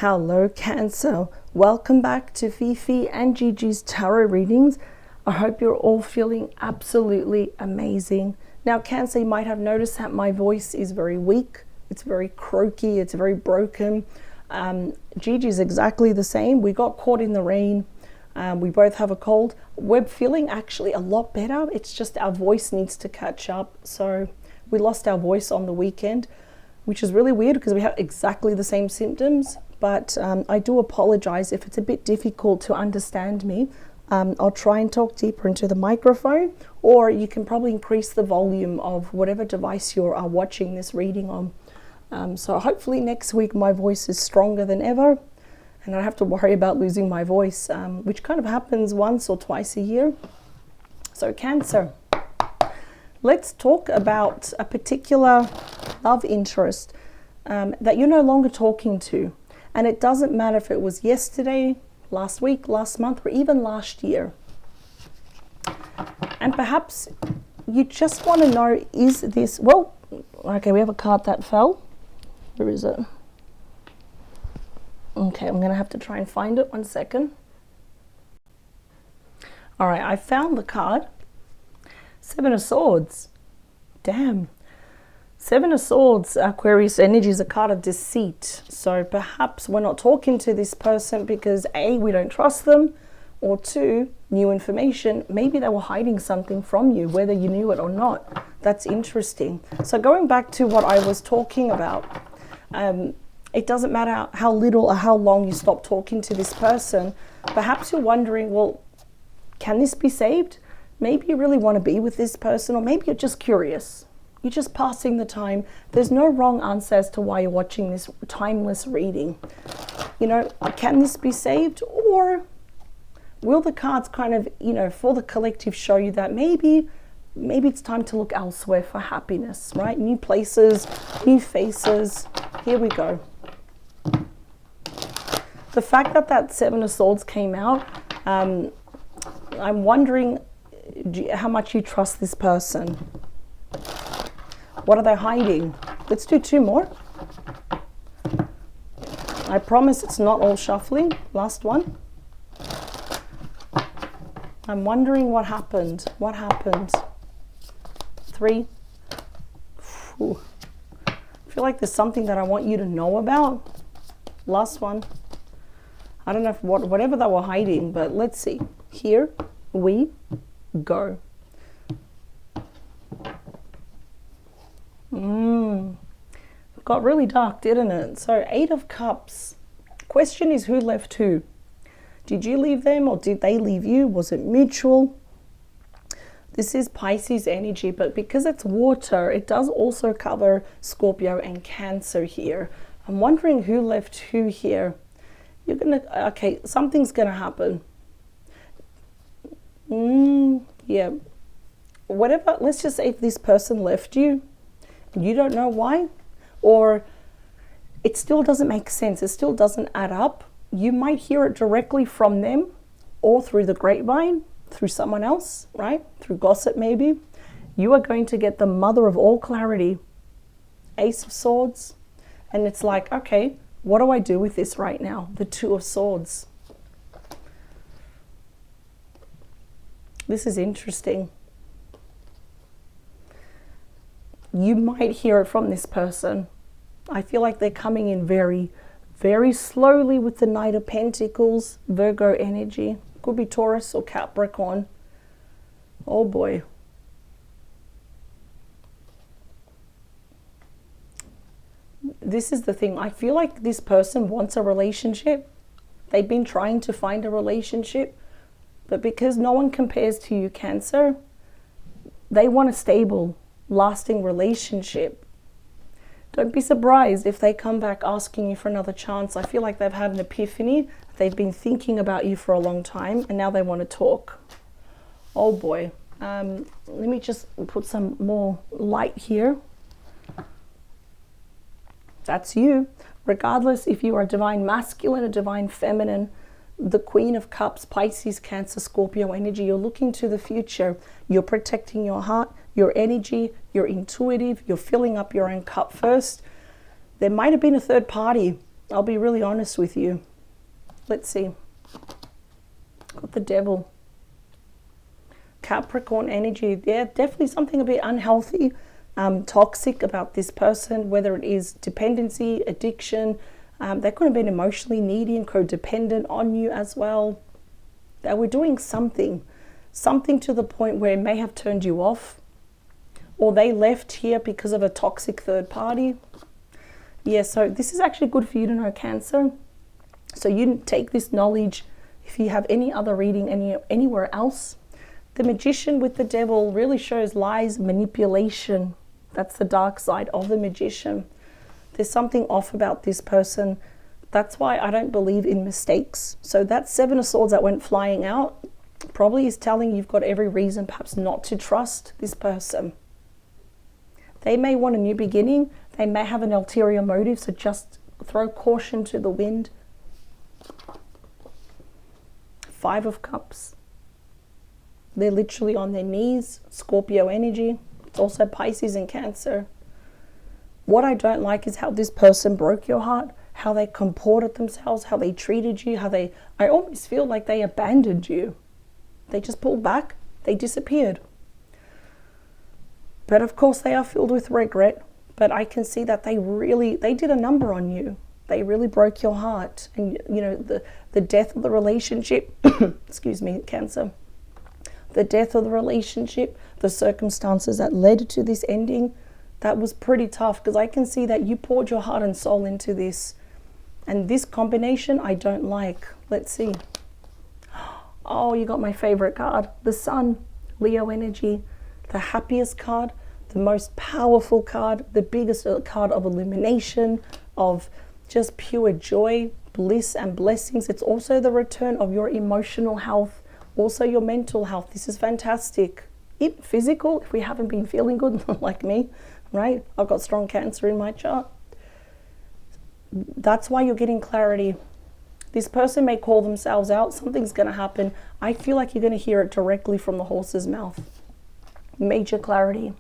Hello Cancer, welcome back to Fifi and Gigi's tarot readings. I hope you're all feeling absolutely amazing. Now Cancer, you might have noticed that my voice is very weak, it's very croaky, it's very broken. Gigi's exactly the same. We got caught in the rain, we both have a cold. We're feeling actually a lot better, it's just our voice needs to catch up. So we lost our voice on the weekend, which is really weird because we have exactly the same symptoms. But I do apologize if it's a bit difficult to understand me. I'll try and talk deeper into the microphone, or you can probably increase the volume of whatever device you are watching this reading on. So hopefully next week my voice is stronger than ever and I don't have to worry about losing my voice, which kind of happens once or twice a year. So Cancer, let's talk about a particular love interest that you're no longer talking to. And it doesn't matter if it was yesterday, last week, last month, or even last year. And perhaps you just want to know, is this, well, okay, we have a card that fell. Where is it? Okay, I'm going to have to try and find it. 1 second. All right, I found the card. 7 of Swords. Damn. 7 of Swords, Aquarius energy, is a card of deceit. So perhaps we're not talking to this person because A, we don't trust them, or 2, new information. Maybe they were hiding something from you, whether you knew it or not. That's interesting. So going back to what I was talking about, it doesn't matter how little or how long you stop talking to this person. Perhaps you're wondering, well, can this be saved? Maybe you really want to be with this person, or maybe you're just curious. You're just passing the time. There's no wrong answer as to why you're watching this timeless reading. You know, can this be saved? Or will the cards kind of, you know, for the collective show you that maybe it's time to look elsewhere for happiness, right? New places, new faces. Here we go. The fact that that 7 of Swords came out, I'm wondering how much you trust this person. What are they hiding? Let's do 2 more. I promise it's not all shuffling. Last one. I'm wondering what happened. What happened? 3. Whew. I feel like there's something that I want you to know about. Last one. I don't know if whatever they were hiding, but let's see. Here we go. Got really dark, didn't it? So 8 of Cups. Question is, who left who? Did you leave them or did they leave you? Was it mutual? This is Pisces energy, but because it's water, it does also cover Scorpio and Cancer here. I'm wondering who left who here. You're gonna, okay, something's gonna happen. Yeah. Whatever, let's just say if this person left you, and you don't know why, or it still doesn't make sense, it still doesn't add up, you might hear it directly from them or through the grapevine, through someone else, right? Through gossip maybe. You are going to get the mother of all clarity, Ace of Swords, and it's like, okay, what do I do with this right now? The 2 of Swords. This is interesting. You might hear it from this person. I feel like they're coming in very, very slowly with the Knight of Pentacles, Virgo energy. Could be Taurus or Capricorn. Oh boy. This is the thing. I feel like this person wants a relationship. They've been trying to find a relationship, but because no one compares to you, Cancer, they want a stable, lasting relationship. Don't be surprised if they come back asking you for another chance. I feel like they've had an epiphany. They've been thinking about you for a long time and now they want to talk. Oh boy. Let me just put some more light here. That's you. Regardless if you are divine masculine or divine feminine, the Queen of Cups, Pisces, Cancer, Scorpio energy, you're looking to the future. You're protecting your heart, your energy, you're intuitive, you're filling up your own cup first. There might have been a third party I'll be really honest with you. Let's see. Got the Devil. Capricorn energy. Yeah, definitely something a bit unhealthy, toxic about this person, whether it is dependency, addiction. They could have been emotionally needy and codependent on you as well. They were doing something to the point where it may have turned you off, or they left here because of a toxic third party. Yeah, so this is actually good for you to know, Cancer. So you take this knowledge if you have any other reading anywhere else. The Magician with the Devil really shows lies, manipulation. That's the dark side of the Magician. There's something off about this person. That's why I don't believe in mistakes. So that Seven of Swords that went flying out probably is telling you've got every reason perhaps not to trust this person. They may want a new beginning. They may have an ulterior motive, so just throw caution to the wind. Five of Cups. They're literally on their knees. Scorpio energy. It's also Pisces and Cancer. What I don't like is how this person broke your heart, how they comported themselves, how they treated you, I almost feel like they abandoned you. They just pulled back. They disappeared. But of course they are filled with regret. But I can see that they did a number on you. They really broke your heart. And you know, the death of the relationship, excuse me, Cancer. The death of the relationship, the circumstances that led to this ending, that was pretty tough, because I can see that you poured your heart and soul into this. And this combination I don't like. Let's see. Oh, you got my favorite card. The Sun, Leo energy. The happiest card, the most powerful card, the biggest card of illumination, of just pure joy, bliss and blessings. It's also the return of your emotional health, also your mental health. This is fantastic. Even physical, if we haven't been feeling good, like me, right? I've got strong Cancer in my chart. That's why you're getting clarity. This person may call themselves out. Something's going to happen. I feel like you're going to hear it directly from the horse's mouth. Major clarity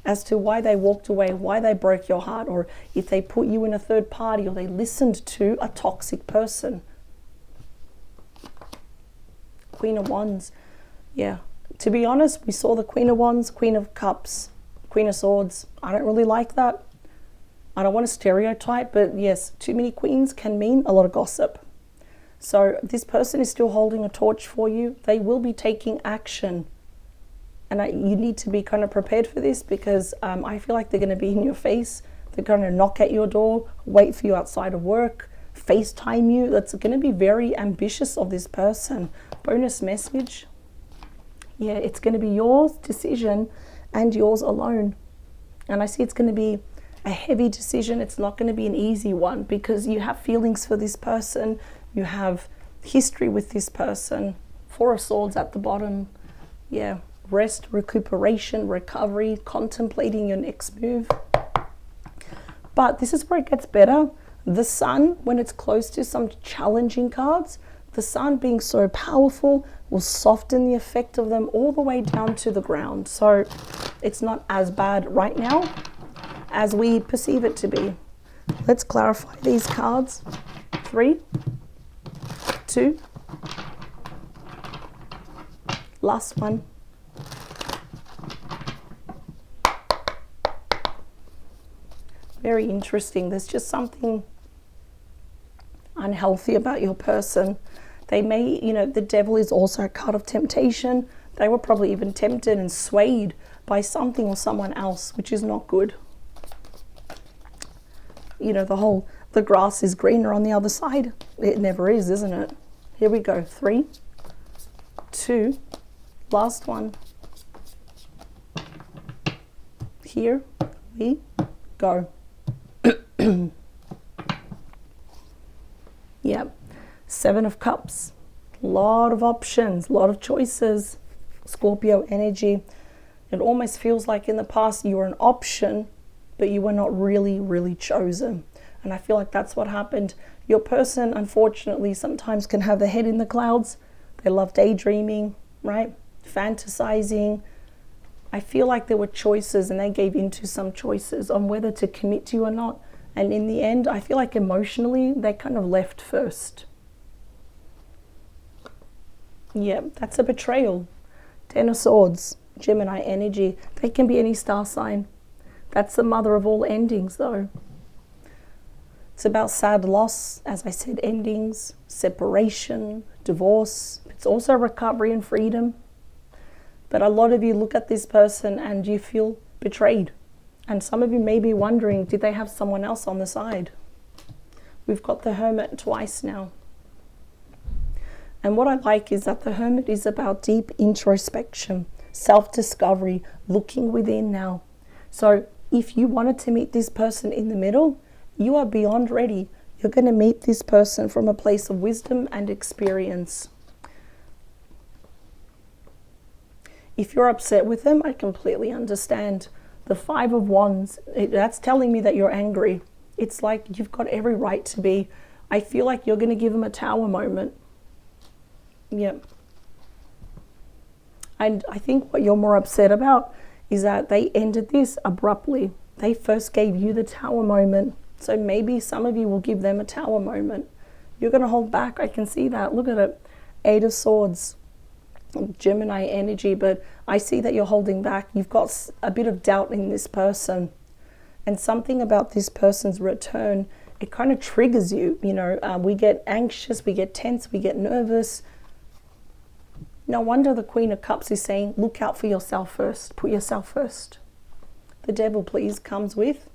as to why they walked away, why they broke your heart, or if they put you in a third party, or they listened to a toxic person. Queen of Wands. Yeah, to be honest, we saw the Queen of Wands, Queen of Cups, Queen of Swords. I don't really like that. I don't want to stereotype, but yes, too many queens can mean a lot of gossip. So this person is still holding a torch for you. They will be taking action. And you need to be kind of prepared for this, because I feel like they're going to be in your face. They're going to knock at your door, wait for you outside of work, FaceTime you. That's going to be very ambitious of this person. Bonus message. Yeah, it's going to be your decision and yours alone. And I see it's going to be a heavy decision. It's not going to be an easy one, because you have feelings for this person. You have history with this person. Four of Swords at the bottom. Yeah. Rest, recuperation, recovery, contemplating your next move. But this is where it gets better. The Sun, when it's close to some challenging cards, the Sun being so powerful will soften the effect of them all the way down to the ground. So it's not as bad right now as we perceive it to be. Let's clarify these cards. 3, 2, last one. Very interesting. There's just something unhealthy about your person. They may, you know, the Devil is also a card of temptation. They were probably even tempted and swayed by something or someone else, which is not good. You know, the grass is greener on the other side. It never is, isn't it? Here we go. 3, 2, last one. Here we go. Yeah, 7 of Cups, a lot of options, a lot of choices. Scorpio energy. It almost feels like in the past you were an option, but you were not really chosen. And I feel like that's what happened. Your person, unfortunately, sometimes can have their head in the clouds. They love daydreaming, right? Fantasizing. I feel like there were choices, and they gave into some choices on whether to commit to you or not. And in the end, I feel like emotionally, they kind of left first. Yeah, that's a betrayal. Ten of Swords, Gemini energy. They can be any star sign. That's the mother of all endings, though. It's about sad loss, as I said, endings, separation, divorce. It's also recovery and freedom. But a lot of you look at this person and you feel betrayed. And some of you may be wondering, did they have someone else on the side? We've got the Hermit twice now. And what I like is that the Hermit is about deep introspection, self-discovery, looking within now. So if you wanted to meet this person in the middle, you are beyond ready. You're going to meet this person from a place of wisdom and experience. If you're upset with them, I completely understand. The Five of Wands, that's telling me that you're angry. It's like you've got every right to be. I feel like you're going to give them a tower moment. Yep. And I think what you're more upset about is that they ended this abruptly. They first gave you the tower moment. So maybe some of you will give them a tower moment. You're going to hold back. I can see that. Look at it. Eight of Swords. Gemini energy, but I see that you're holding back. You've got a bit of doubt in this person, and something about this person's return, it kind of triggers you. You know, we get anxious, we get tense, we get nervous. No wonder the Queen of Cups is saying, look out for yourself first. Put yourself first. The Devil, please, comes with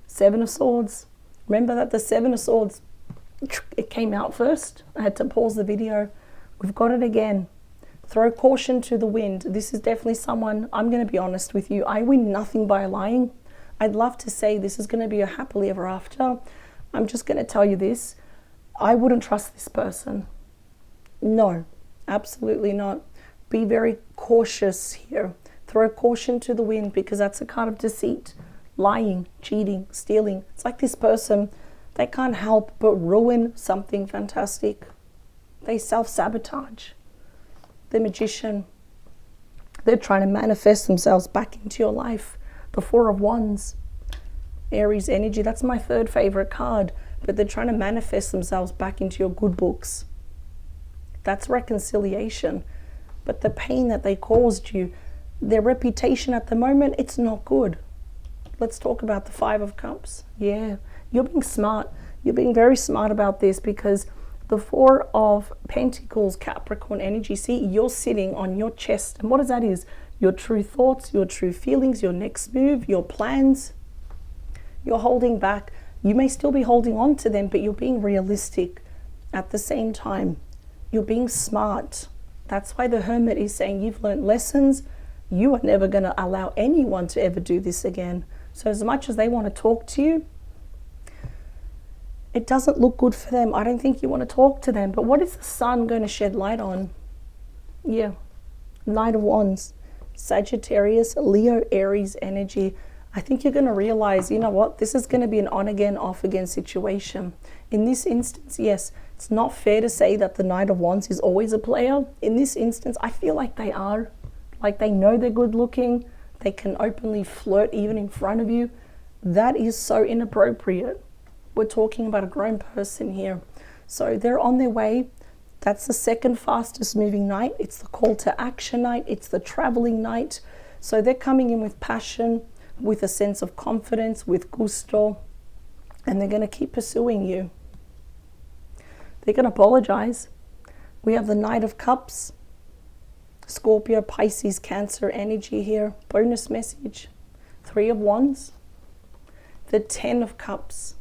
Seven of Swords. Remember that the Seven of Swords, it came out first. I had to pause the video. We've got it again. Throw caution to the wind. This is definitely someone, I'm going to be honest with you, I win nothing by lying. I'd love to say this is going to be a happily ever after. I'm just going to tell you this. I wouldn't trust this person. No, absolutely not. Be very cautious here. Throw caution to the wind, because that's a card of deceit, lying, cheating, stealing. It's like this person, they can't help but ruin something fantastic. They self-sabotage. The Magician, they're trying to manifest themselves back into your life. The Four of Wands, Aries energy, that's my third favorite card, but they're trying to manifest themselves back into your good books. That's reconciliation. But the pain that they caused you, their reputation at the moment, it's not good. Let's talk about the Five of Cups. Yeah, you're being smart. You're being very smart about this, because the Four of Pentacles, Capricorn energy, see, you're sitting on your chest. And what does that is? Your true thoughts, your true feelings, your next move, your plans. You're holding back. You may still be holding on to them, but you're being realistic at the same time. You're being smart. That's why the Hermit is saying you've learned lessons. You are never going to allow anyone to ever do this again. So as much as they want to talk to you, it doesn't look good for them. I don't think you want to talk to them. But what is the Sun going to shed light on? Yeah. Knight of Wands. Sagittarius, Leo, Aries energy. I think you're going to realize, you know what? This is going to be an on-again, off-again situation. In this instance, yes, it's not fair to say that the Knight of Wands is always a player. In this instance, I feel like they are. Like they know they're good looking. They can openly flirt even in front of you. That is so inappropriate. We're talking about a grown person here. So they're on their way. That's the second fastest moving night. It's the call to action night. It's the traveling night. So they're coming in with passion, with a sense of confidence, with gusto, and they're going to keep pursuing you. They're going to apologize. We have the Knight of Cups, Scorpio, Pisces, Cancer energy here. Bonus message. Three of Wands. The Ten of Cups.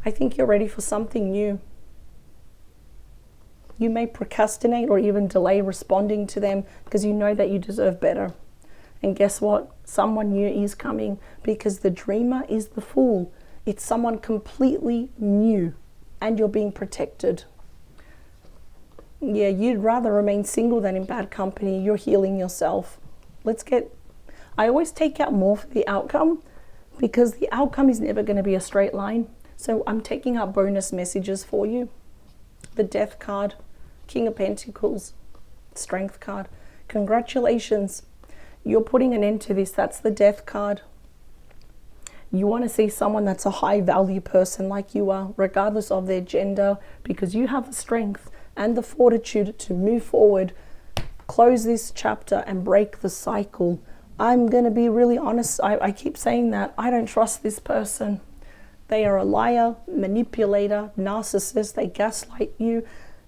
I think you're ready for something new. You may procrastinate or even delay responding to them because you know that you deserve better. And guess what? Someone new is coming, because the dreamer is the fool. It's someone completely new, and you're being protected. Yeah, you'd rather remain single than in bad company. You're healing yourself. I always take out more for the outcome, because the outcome is never going to be a straight line. So I'm taking out bonus messages for you. The Death card, King of Pentacles, Strength card. Congratulations. You're putting an end to this. That's the Death card. You want to see someone that's a high value person like you are, regardless of their gender, because you have the strength and the fortitude to move forward, close this chapter and break the cycle. I'm going to be really honest. I keep saying that. I don't trust this person. They are a liar, manipulator, narcissist. They gaslight you.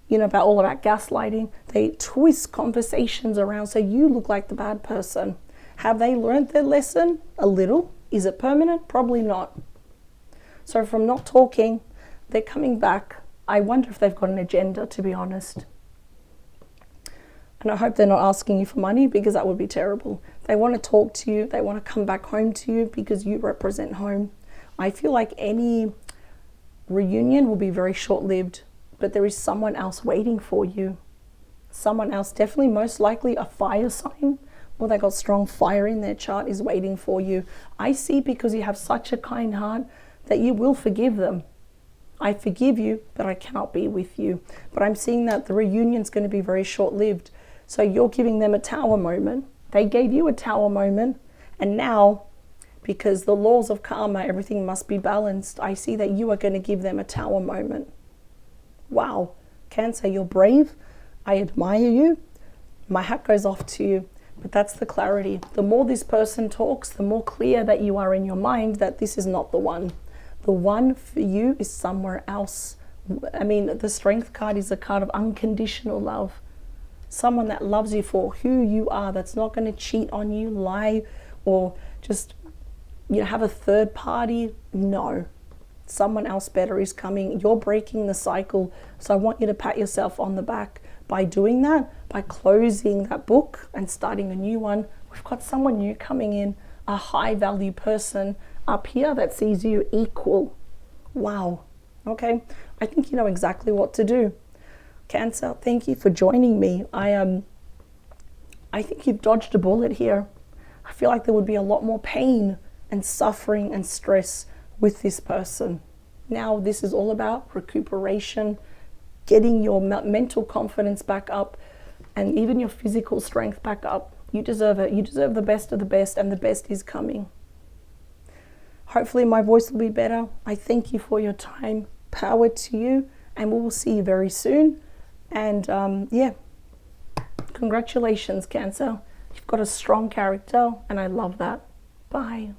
You know about all about gaslighting. They twist conversations around so you look like the bad person. Have they learned their lesson? A little. Is it permanent? Probably not. So from not talking, they're coming back. I wonder if they've got an agenda, to be honest. And I hope they're not asking you for money, because that would be terrible. They want to talk to you. They want to come back home to you because you represent home. I feel like any reunion will be very short-lived, but there is someone else waiting for you. Someone else, definitely most likely a fire sign, or they got strong fire in their chart, is waiting for you. I see, because you have such a kind heart, that you will forgive them. I forgive you, but I cannot be with you. But I'm seeing that the reunion's going to be very short-lived. So you're giving them a tower moment. They gave you a tower moment. And now, because the laws of karma, everything must be balanced, I see that you are going to give them a tower moment. Wow. Cancer, you're brave. I admire you. My hat goes off to you. But that's the clarity. The more this person talks, the more clear that you are in your mind that this is not the one. The one for you is somewhere else. I mean, the Strength card is a card of unconditional love. Someone that loves you for who you are, that's not going to cheat on you, lie, or just, you know, have a third party. No. Someone else better is coming. You're breaking the cycle. So I want you to pat yourself on the back. By doing that, by closing that book and starting a new one, we've got someone new coming in, a high value person up here that sees you equal. Wow. Okay. I think you know exactly what to do. Cancer, thank you for joining me. I think you've dodged a bullet here. I feel like there would be a lot more pain and suffering and stress with this person. Now this is all about recuperation, getting your mental confidence back up, and even your physical strength back up. You deserve it. You deserve the best of the best, and the best is coming. Hopefully my voice will be better. I thank you for your time. Power to you, and we will see you very soon. And yeah, congratulations, Cancer. You've got a strong character, and I love that. Bye.